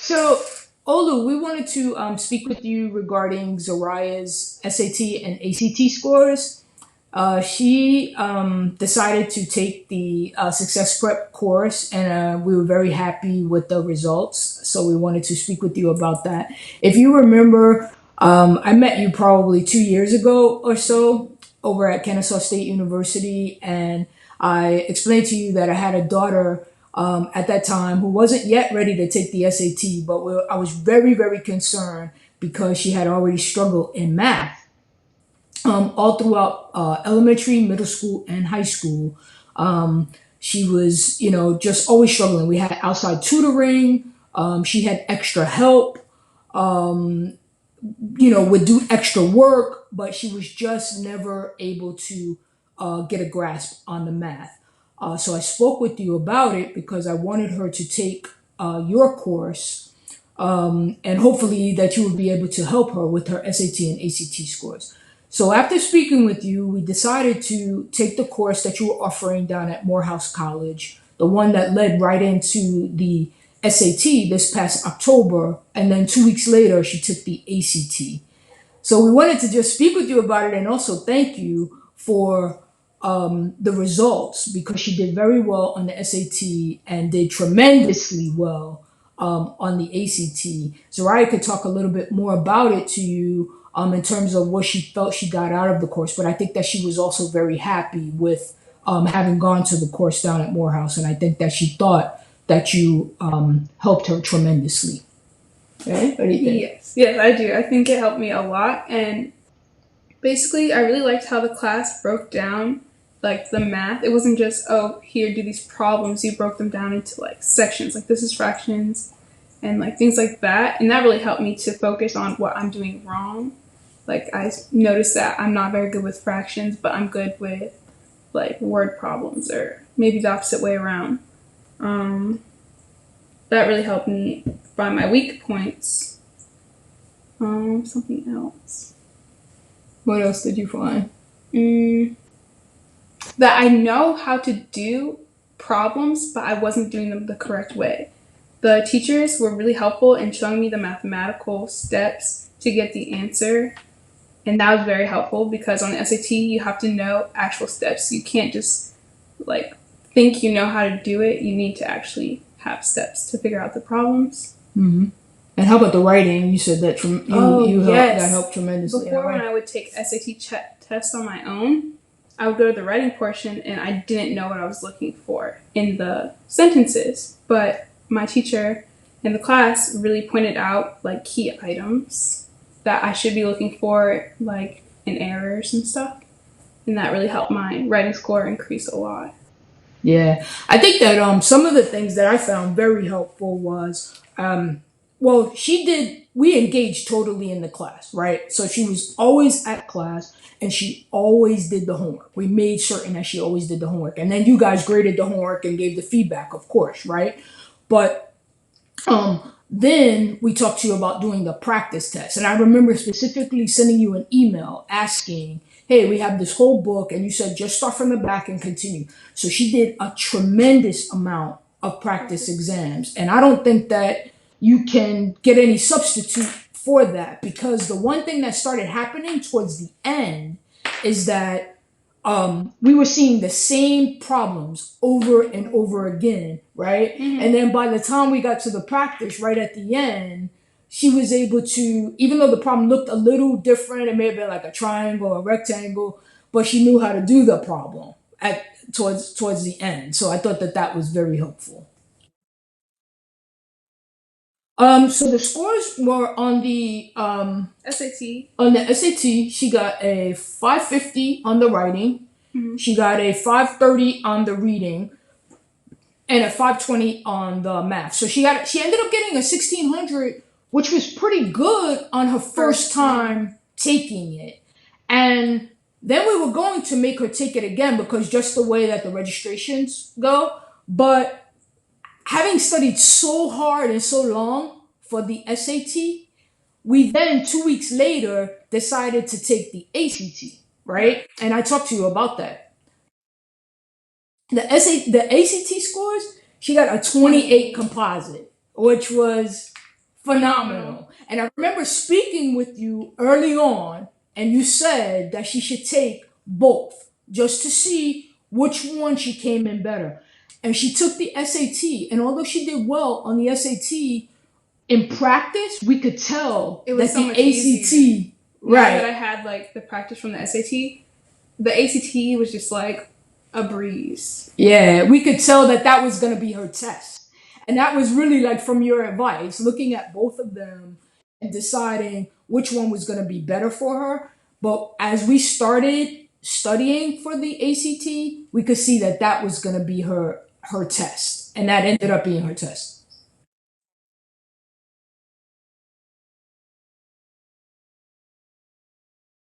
So, Olu, we wanted to speak with you regarding Zariah's SAT and ACT scores. She decided to take the Success Prep course, and we were very happy with the results. So, we wanted to speak with you about that. If you remember, I met you probably 2 years ago or so over at Kennesaw State University, and I explained to you that I had a daughter at that time who wasn't yet ready to take the SAT, but I was very, very concerned because she had already struggled in math all throughout elementary, middle school, and high school. She was, just always struggling. We had outside tutoring. She had extra help. Um, would do extra work, but she was just never able to get a grasp on the math. So I spoke with you about it because I wanted her to take your course, and hopefully that you would be able to help her with her SAT and ACT scores. So after speaking with you, we decided to take the course that you were offering down at Morehouse College, the one that led right into the SAT this past October, and then 2 weeks later, she took the ACT. So we wanted to just speak with you about it and also thank you for the results because she did very well on the SAT and did tremendously well on the ACT. Zariah could talk a little bit more about it to you in terms of what she felt she got out of the course, but I think that she was also very happy with having gone to the course down at Morehouse, and I think that she thought that you helped her tremendously. Right? What do you think? Yes, I do. I think it helped me a lot. And basically, I really liked how the class broke down, like the math. It wasn't just, oh, here, do these problems. You broke them down into like sections, like this is fractions and like things like that. And that really helped me to focus on what I'm doing wrong. Like I noticed that I'm not very good with fractions, but I'm good with like word problems or maybe the opposite way around. That really helped me find my weak points. Something else. What else did you find? That I know how to do problems, but I wasn't doing them the correct way. The teachers were really helpful in showing me the mathematical steps to get the answer. And that was very helpful because on the SAT, you have to know actual steps. You can't just like think you know how to do it. You need to actually have steps to figure out the problems. Mm-hmm. And how about the writing? You said that that helped tremendously. Before, when I would take SAT tests on my own, I would go to the writing portion and I didn't know what I was looking for in the sentences. But my teacher in the class really pointed out like key items that I should be looking for, like in errors and stuff. And that really helped my writing score increase a lot. Yeah, I think that some of the things that I found very helpful was we engaged totally in the class, right? So she was always at class and she always did the homework. We made certain that she always did the homework. And then you guys graded the homework and gave the feedback, of course, right? But then we talked to you about doing the practice test. And I remember specifically sending you an email asking, hey, we have this whole book, and you said just start from the back and continue. So she did a tremendous amount of practice exams. And I don't think that you can get any substitute for that because the one thing that started happening towards the end is that we were seeing the same problems over and over again, right? Mm-hmm. And then by the time we got to the practice right at the end, she was able to, even though the problem looked a little different, it may have been like a triangle or a rectangle, but she knew how to do the problem towards the end. So I thought that was very helpful. So the scores were on the SAT. On the SAT, she got a 550 on the writing. Mm-hmm. She got a 530 on the reading, and a 520 on the math. So she ended up getting a 1600, which was pretty good on her first time taking it. And then we were going to make her take it again because just the way that the registrations go, but having studied so hard and so long for the SAT, we then 2 weeks later decided to take the ACT, right? And I talked to you about that. The ACT scores, she got a 28 composite, which was phenomenal. And I remember speaking with you early on, and you said that she should take both just to see which one she came in better. And she took the SAT, and although she did well on the SAT, in practice, we could tell It was that so the much ACT, easier. Now that I right? had like the practice from the SAT, the ACT was just like a breeze. Yeah, we could tell that that was going to be her test. And that was really like from your advice, looking at both of them and deciding which one was going to be better for her. But as we started studying for the ACT, we could see that that was going to be her test. And that ended up being her test.